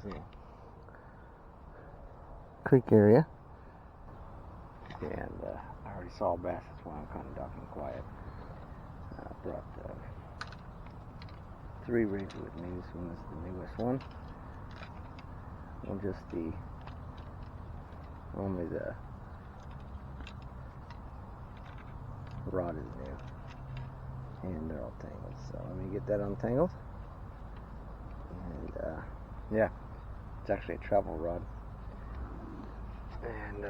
see, creek area, and I already saw bass. That's why I'm kind of talking quiet. I brought 3 rigs with me. This one is the newest one. Well, just only the rod is new, and they're all tangled. So let me get that untangled. And yeah, it's actually a travel rod, and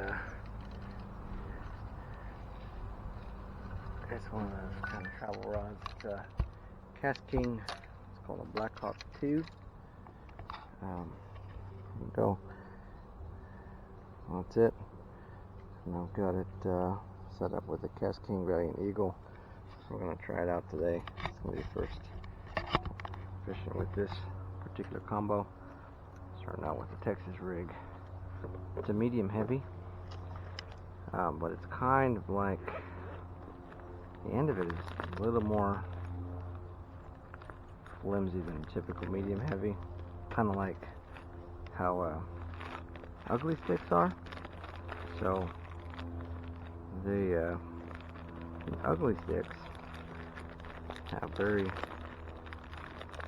it's one of those kind of travel rods. It's a KastKing. It's called a Blackhawk 2. Go. That's it. And I've got it set up with the KastKing Valiant Eagle. So we're going to try it out today. It's going to be first fishing with this particular combo. Starting out with the Texas rig. It's a medium heavy, but it's kind of like the end of it is a little more flimsy than typical medium heavy. Kind of like how ugly sticks are. So the ugly sticks have very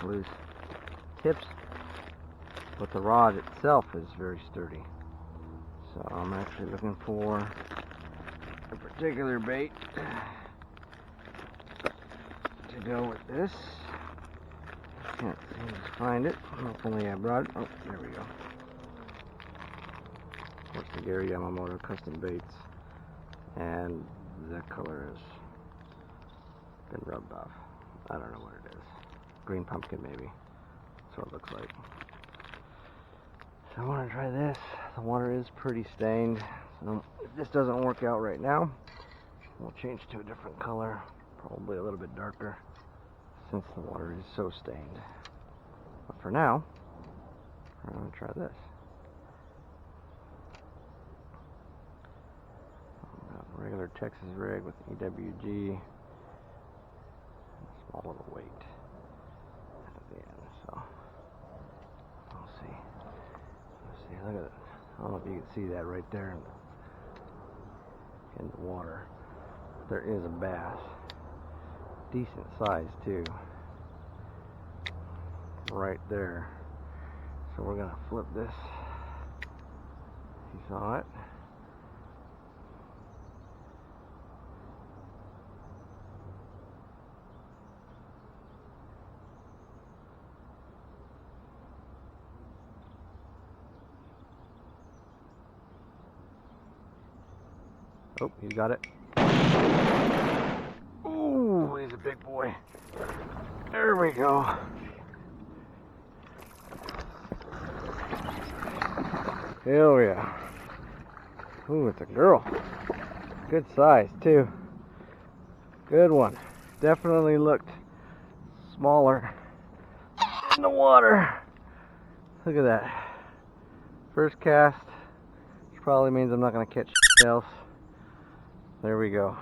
loose tips, but the rod itself is very sturdy. So I'm actually looking for a particular bait to go with this. Can't seem to find it. Hopefully I brought it. Oh, there we go. It's the Gary Yamamoto Custom Baits, and the color has been rubbed off. I don't know what it is. Green pumpkin maybe. That's what it looks like. So I want to try this. The water is pretty stained. So if this doesn't work out right now, we'll change to a different color, probably a little bit darker, since the water is so stained. But for now, I'm going to try this. Regular Texas rig with EWG, small little weight at the end. So we'll see. Look at it. I don't know if you can see that right there in the water. There is a bass, decent size too, right there. So we're gonna flip this. You saw it. Oh, he's got it. Ooh, he's a big boy. There we go. Hell yeah. Ooh, it's a girl. Good size, too. Good one. Definitely looked smaller in the water. Look at that. First cast, which probably means I'm not going to catch else. There we go.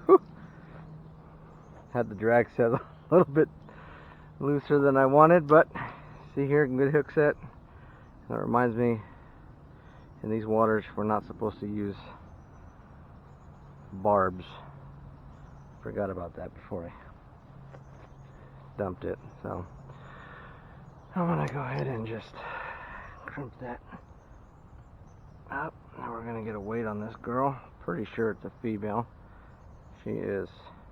Whew. Had the drag set a little bit looser than I wanted, but see here, good hook set. That reminds me, in these waters, we're not supposed to use barbs. Forgot about that before I dumped it. So I'm gonna go ahead and just crimp that up. Now we're gonna get a weight on this girl. Pretty sure it's a female. She is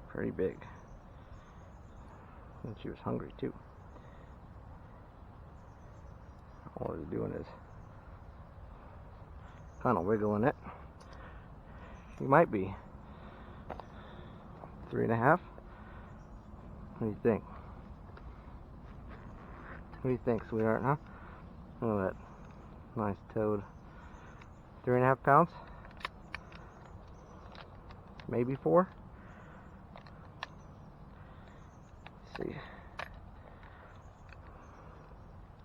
pretty big. And she was hungry too. All it's doing is kind of wiggling it. She might be 3.5. What do you think? What do you think, sweetheart, huh? Look at that nice toad. 3.5 pounds? Maybe 4? Let's see.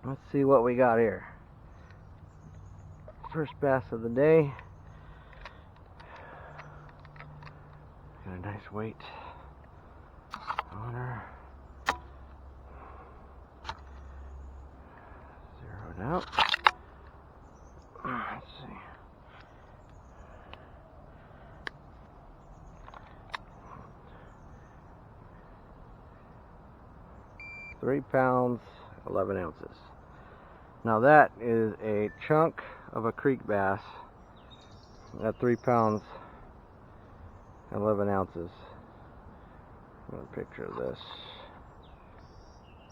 Let's see what we got here. First bass of the day. Got a nice weight on her. Zeroed 3 pounds, 11 ounces. Now that is a chunk of a creek bass at 3 pounds, 11 ounces. I'm going to picture of this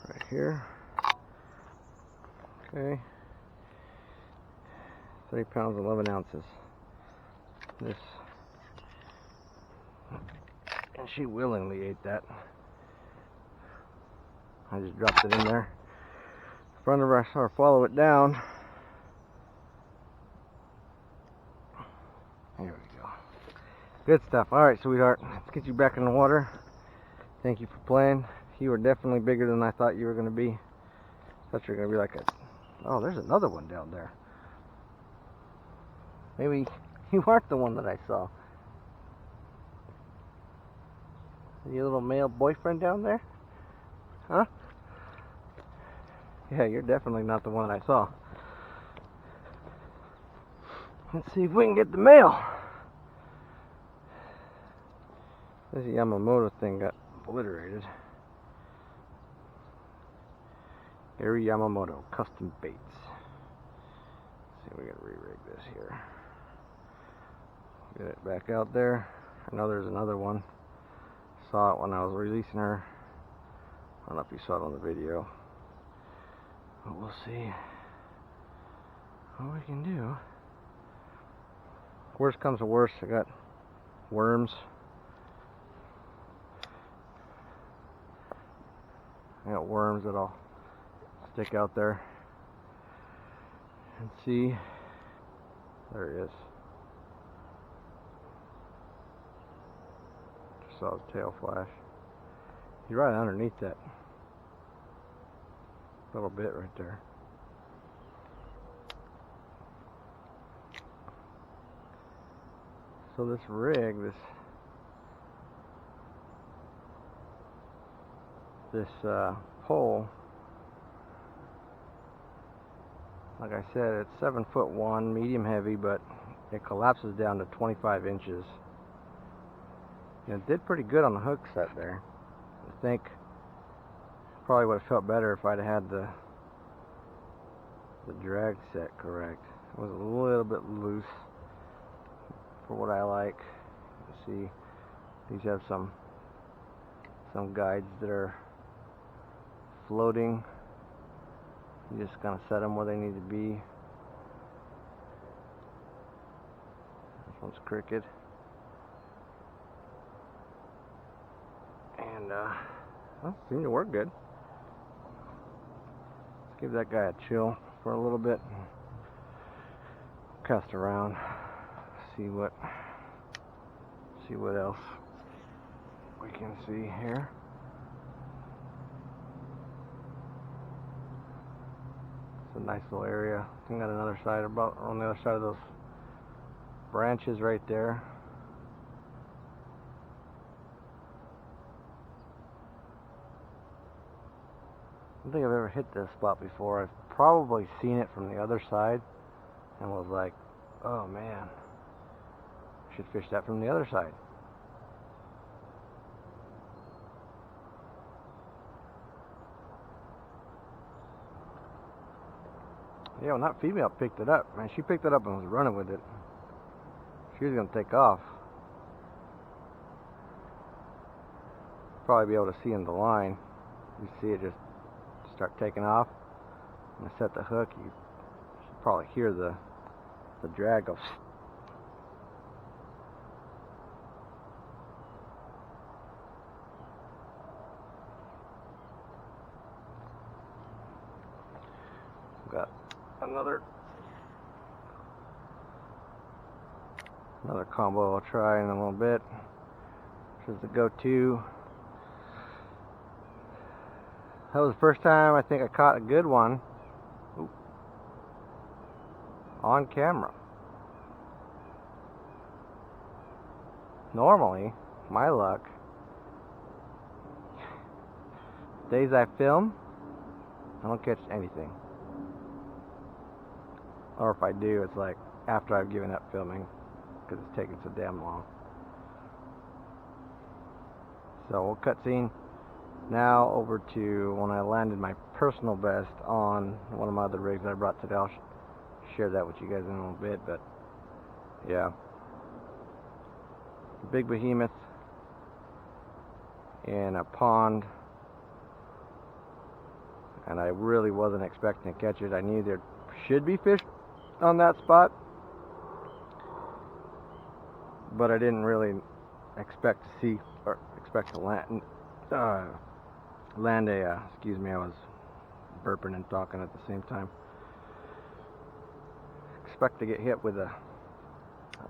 right here. Okay. 3 pounds, 11 ounces. This, and she willingly ate that. I just dropped it in there in front of her. I saw her follow it down. There we go. Good stuff. Alright, sweetheart, let's get you back in the water. Thank you for playing. You were definitely bigger than I thought you were going to be. I thought you were going to be like a... Oh, there's another one down there. Maybe you aren't the one that I saw. Your little male boyfriend down there? Huh? Yeah, you're definitely not the one I saw. Let's see if we can get the male. This Yamamoto thing got obliterated. Gary Yamamoto, custom baits. Let's see, we gotta re-rig this here. Get it back out there. I know there's another one. Saw it when I was releasing her. I don't know if you saw it on the video. But we'll see what we can do. Worst comes to worst, I got worms. I got worms that I'll stick out there and see. There he is. Just saw his tail flash. He's right underneath that little bit right there. So this rig, this pole, like I said, it's 7'1", medium heavy, but it collapses down to 25 inches. And it did pretty good on the hook set there. I think probably would have felt better if I'd had the drag set correct. It was a little bit loose for what I like. You see, these have some guides that are floating. You just kind of set them where they need to be. This one's crooked. And well, seemed to work good. Let's give that guy a chill for a little bit. Cast around. See what else we can see here. It's a nice little area. I got another side, about on the other side of those branches right there. I don't think I've ever hit this spot before. I've probably seen it from the other side and was like, oh man, I should fish that from the other side. Yeah, when that female picked it up, man, she picked it up and was running with it. She was going to take off. Probably be able to see in the line. You see it just start taking off. When I set the hook, you should probably hear the drag go. Got another combo I'll try in a little bit. This is the go-to. That was the first time I think I caught a good one. Ooh. On camera. Normally, my luck, days I film, I don't catch anything. Or if I do, it's like after I've given up filming because it's taking so damn long. So we'll cut scene. Now over to when I landed my personal best on one of my other rigs I brought today. I'll share that with you guys in a little bit, but yeah, big behemoth in a pond, and I really wasn't expecting to catch it. I knew there should be fish on that spot, but I didn't really expect to see or expect to land excuse me, I was burping and talking at the same time. Expect to get hit with a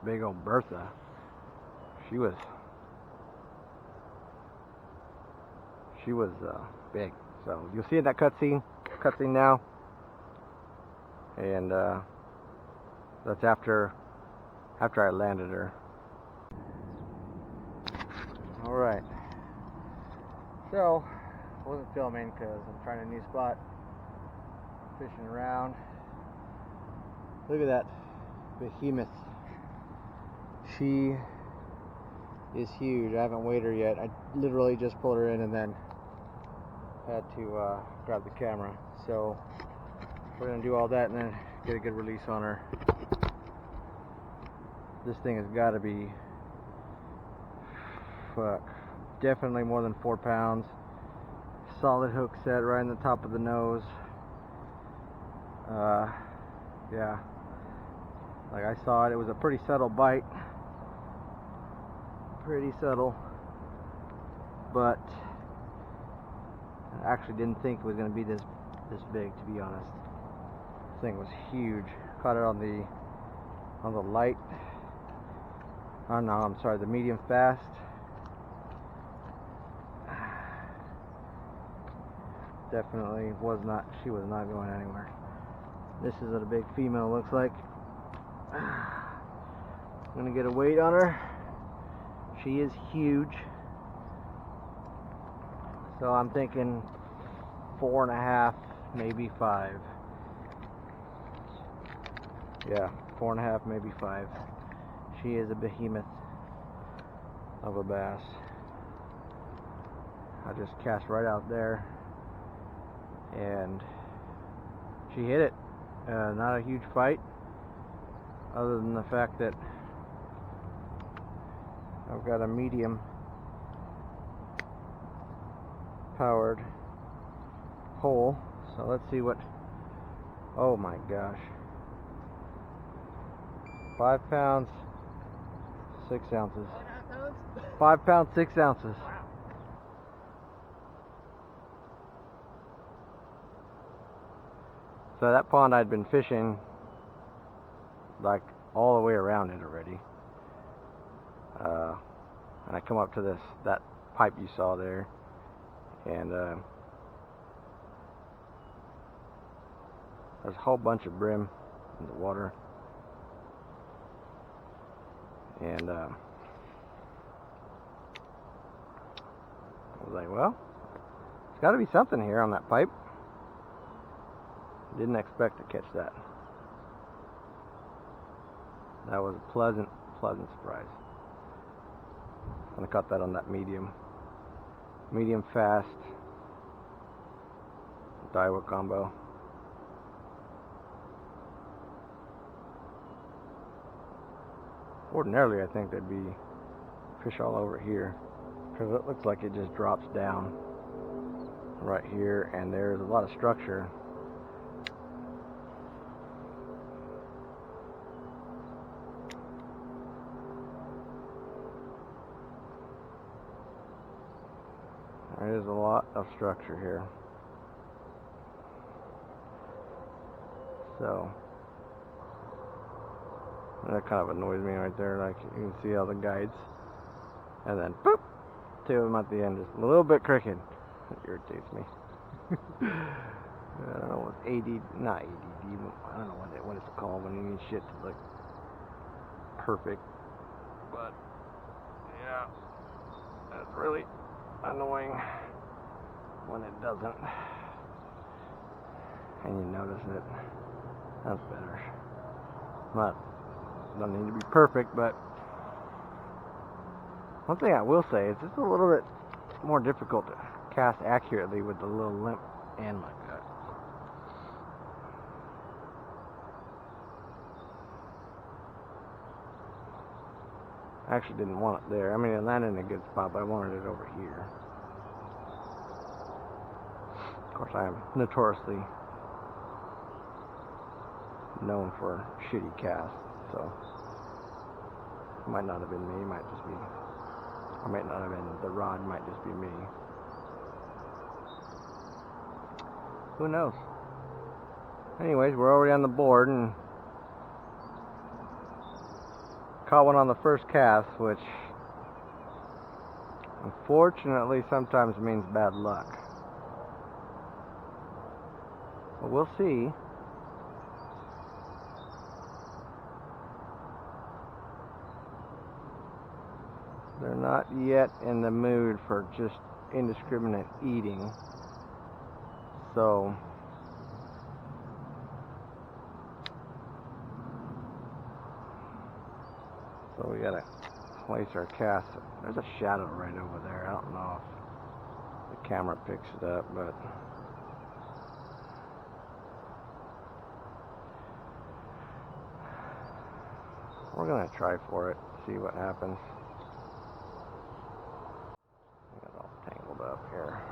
big old Bertha. She was big. So you'll see that cutscene now, and that's after I landed her. All right. So I wasn't filming because I'm trying a new spot, fishing around. Look at that behemoth. She is huge. I haven't weighed her yet. I literally just pulled her in and then had to grab the camera. So we're gonna do all that and then get a good release on her. This thing has got to be definitely more than 4 pounds. Solid hook set right in the top of the nose. Yeah, like I saw it was a pretty subtle bite, pretty subtle, but I actually didn't think it was going to be this big, to be honest. This thing was huge. Caught it on the light. Oh no, I'm sorry, the medium fast. Definitely she was not going anywhere. This is a big female, looks like. I'm gonna get a weight on her. She is huge. So I'm thinking 4.5, maybe 5. Yeah, 4.5, maybe 5. She is a behemoth of a bass. I just cast right out there, and she hit it. Not a huge fight, other than the fact that I've got a medium powered pole. So let's see what. Oh my gosh, 5 pounds 6 ounces. 5 pounds 6 ounces. So that pond I'd been fishing like all the way around it already, and I come up to that pipe you saw there, and there's a whole bunch of brim in the water, and I was like, well, there's got to be something here on that pipe. Didn't expect to catch that. That was a pleasant surprise. And I caught that on that medium fast Daiwa combo. Ordinarily, I think there'd be fish all over here, because it looks like it just drops down right here, and there's a lot of structure. There is a lot of structure here. So that kind of annoys me right there. Like, you can see all the guides, and then boop, 2 of them at the end, just a little bit crooked. It irritates me. I don't know what's not ADD, I don't know what it's called when you need shit to look perfect. But yeah, that's really annoying when it doesn't, and you notice it. That's better. Don't need to be perfect, but one thing I will say is it's a little bit more difficult to cast accurately with the little limp end like that. I actually didn't want it there. I mean, it landed in a good spot, but I wanted it over here. Of course, I am notoriously known for shitty casts, so it might not have been me. It might just be, or might not have been the rod. It might just be me. Who knows? Anyways, we're already on the board and caught one on the first cast, which unfortunately sometimes means bad luck. But we'll see. They're not yet in the mood for just indiscriminate eating. So we gotta place our cast. There's a shadow right over there. I don't know if the camera picks it up, but we're gonna try for it, see what happens. I got all tangled up here.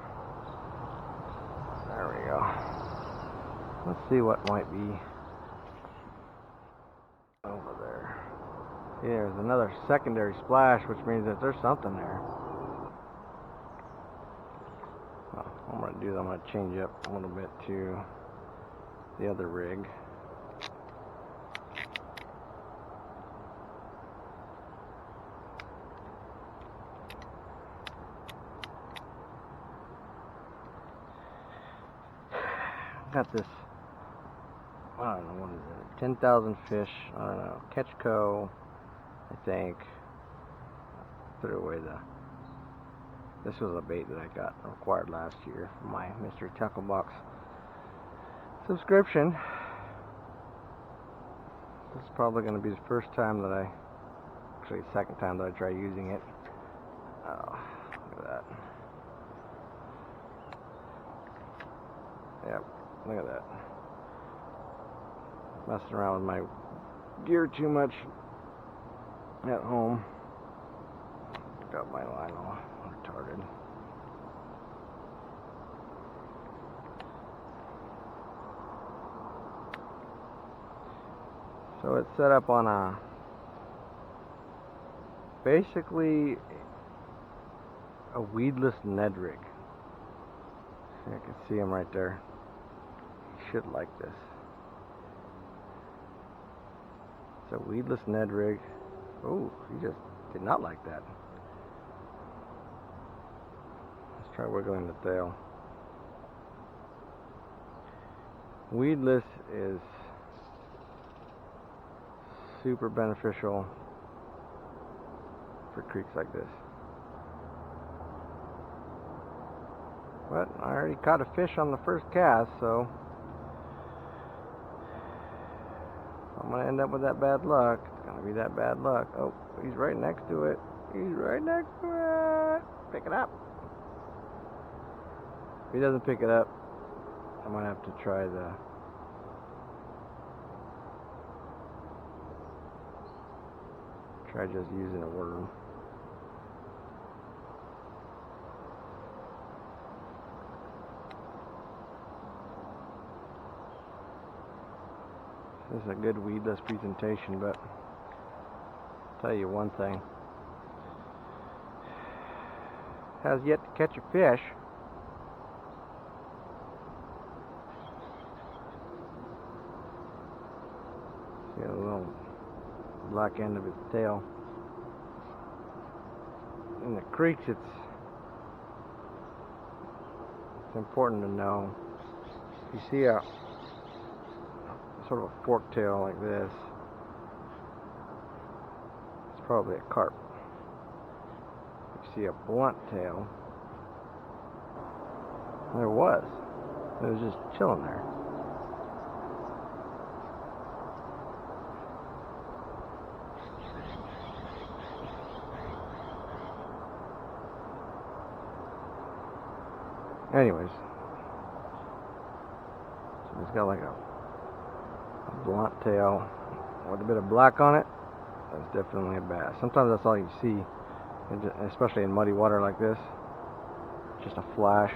There we go. Let's see what might be over there. Yeah, there's another secondary splash, which means that there's something there. Well, what I'm going to do is I'm going to change up a little bit to the other rig. Got this, I don't know, what is it, 10,000 fish, I don't know, Catchco, I think. Threw away this was a bait that I got acquired last year from my Mystery Tackle Box subscription. This is probably going to be the first time that actually second time that I try using it. Oh, look at that. Yep. Look at that. Messing around with my gear too much at home. Got my line all retarded. So it's set up on basically a weedless Ned rig. I can see him right there. Should like this. It's a weedless Ned rig. Oh, he just did not like that. Let's try wiggling the tail. Weedless is super beneficial for creeks like this. But I already caught a fish on the first cast, so I'm going to end up with that bad luck. It's going to be that bad luck. Oh, he's right next to it. He's right next to it. Pick it up. If he doesn't pick it up, I'm going to have to try just using a worm. This is a good weedless presentation, but I'll tell you one thing. Has yet to catch a fish. See a little black end of its tail. In the creeks, it's important to know. If you see a sort of a fork tail like this, it's probably a carp. If you see a blunt tail, it was just chilling there. Anyways, so it's got like a blunt tail with a bit of black on it. That's definitely a bass. Sometimes that's all you see, especially in muddy water like this. Just a flash.